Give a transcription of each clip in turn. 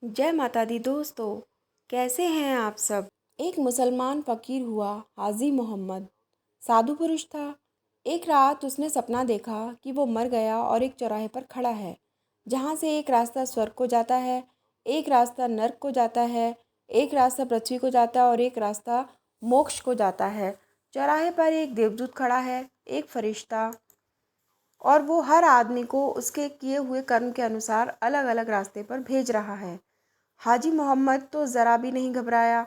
जय माता दी दोस्तों, कैसे हैं आप सब। एक मुसलमान फ़कीर हुआ हाजी मोहम्मद। साधु पुरुष था। एक रात उसने सपना देखा कि वो मर गया और एक चौराहे पर खड़ा है, जहाँ से एक रास्ता स्वर्ग को जाता है, एक रास्ता नर्क को जाता है, एक रास्ता पृथ्वी को जाता है और एक रास्ता मोक्ष को जाता है। चौराहे पर एक देवदूत खड़ा है, एक फरिश्ता, और वो हर आदमी को उसके किए हुए कर्म के अनुसार अलग अलग रास्ते पर भेज रहा है। हाजी मोहम्मद तो ज़रा भी नहीं घबराया,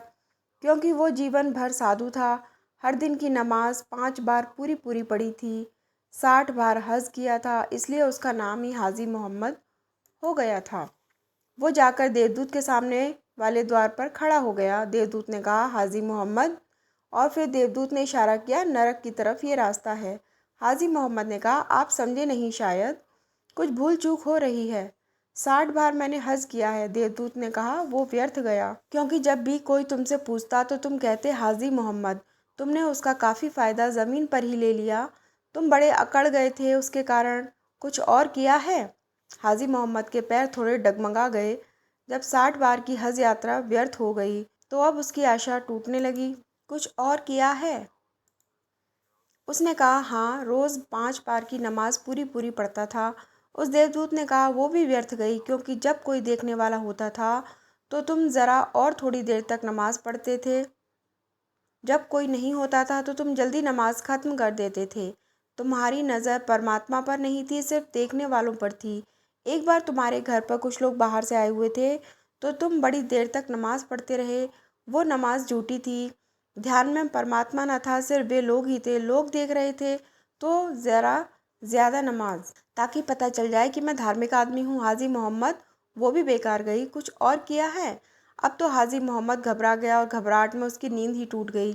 क्योंकि वो जीवन भर साधु था। हर दिन की नमाज 5 बार पूरी पूरी पढ़ी थी, 60 बार हज किया था, इसलिए उसका नाम ही हाजी मोहम्मद हो गया था। वो जाकर देवदूत के सामने वाले द्वार पर खड़ा हो गया। देवदूत ने कहा, हाजी मोहम्मद। और फिर देवदूत ने इशारा किया, नरक की तरफ ये रास्ता है। हाजी मोहम्मद ने कहा, आप समझे नहीं, शायद कुछ भूल चूक हो रही है। 60 बार मैंने हज किया है। देवदूत ने कहा, वो व्यर्थ गया, क्योंकि जब भी कोई तुमसे पूछता तो तुम कहते हाजी मोहम्मद। तुमने उसका काफ़ी फ़ायदा ज़मीन पर ही ले लिया। तुम बड़े अकड़ गए थे, उसके कारण कुछ और किया है। हाजी मोहम्मद के पैर थोड़े डगमगा गए। जब 60 बार की हज यात्रा व्यर्थ हो गई तो अब उसकी आशा टूटने लगी। कुछ और किया है? उसने कहा, हाँ, रोज़ 5 बार की नमाज पूरी पूरी पढ़ता था। उस देवदूत ने कहा, वो भी व्यर्थ गई, क्योंकि जब कोई देखने वाला होता था तो तुम ज़रा और थोड़ी देर तक नमाज पढ़ते थे। जब कोई नहीं होता था तो तुम जल्दी नमाज ख़त्म कर देते थे। तुम्हारी नज़र परमात्मा पर नहीं थी, सिर्फ देखने वालों पर थी। एक बार तुम्हारे घर पर कुछ लोग बाहर से आए हुए थे, तो तुम बड़ी देर तक नमाज पढ़ते रहे। वो नमाज झूठी थी। ध्यान में परमात्मा न था, सिर्फ वे लोग ही थे। लोग देख रहे थे, तो ज़रा ज़्यादा नमाज, ताकि पता चल जाए कि मैं धार्मिक आदमी हूँ। हाजी मोहम्मद, वो भी बेकार गई। कुछ और किया है? अब तो हाजी मोहम्मद घबरा गया और घबराहट में उसकी नींद ही टूट गई।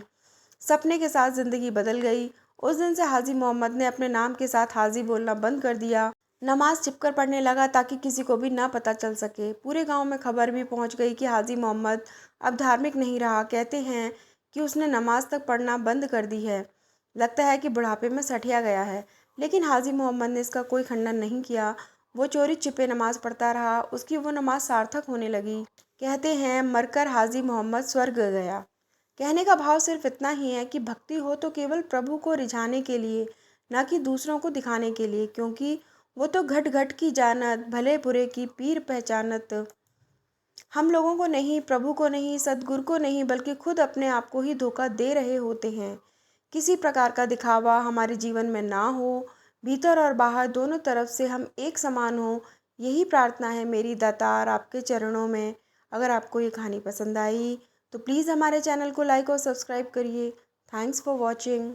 सपने के साथ ज़िंदगी बदल गई। उस दिन से हाजी मोहम्मद ने अपने नाम के साथ हाजी बोलना बंद कर दिया। नमाज छिपकर पढ़ने लगा, ताकि किसी को भी ना पता चल सके। पूरे गांव में खबर भी पहुंच गई कि हाजी मोहम्मद अब धार्मिक नहीं रहा। कहते हैं कि उसने नमाज तक पढ़ना बंद कर दी है। लगता है कि बुढ़ापे में सठिया गया है। लेकिन हाजी मोहम्मद ने इसका कोई खंडन नहीं किया। वो चोरी छिपे नमाज पढ़ता रहा। उसकी वो नमाज सार्थक होने लगी। कहते हैं, मरकर हाजी मोहम्मद स्वर्ग गया। कहने का भाव सिर्फ इतना ही है कि भक्ति हो तो केवल प्रभु को रिझाने के लिए, न कि दूसरों को दिखाने के लिए, क्योंकि वो तो घट घट की जानत, भले बुरे की पीर पहचानत। हम लोगों को नहीं, प्रभु को नहीं, सदगुरु को नहीं, बल्कि खुद अपने आप को ही धोखा दे रहे होते हैं। किसी प्रकार का दिखावा हमारे जीवन में ना हो। भीतर और बाहर दोनों तरफ से हम एक समान हो, यही प्रार्थना है मेरी दातार आपके चरणों में। अगर आपको ये कहानी पसंद आई तो प्लीज़ हमारे चैनल को लाइक और सब्सक्राइब करिए। Thanks for watching.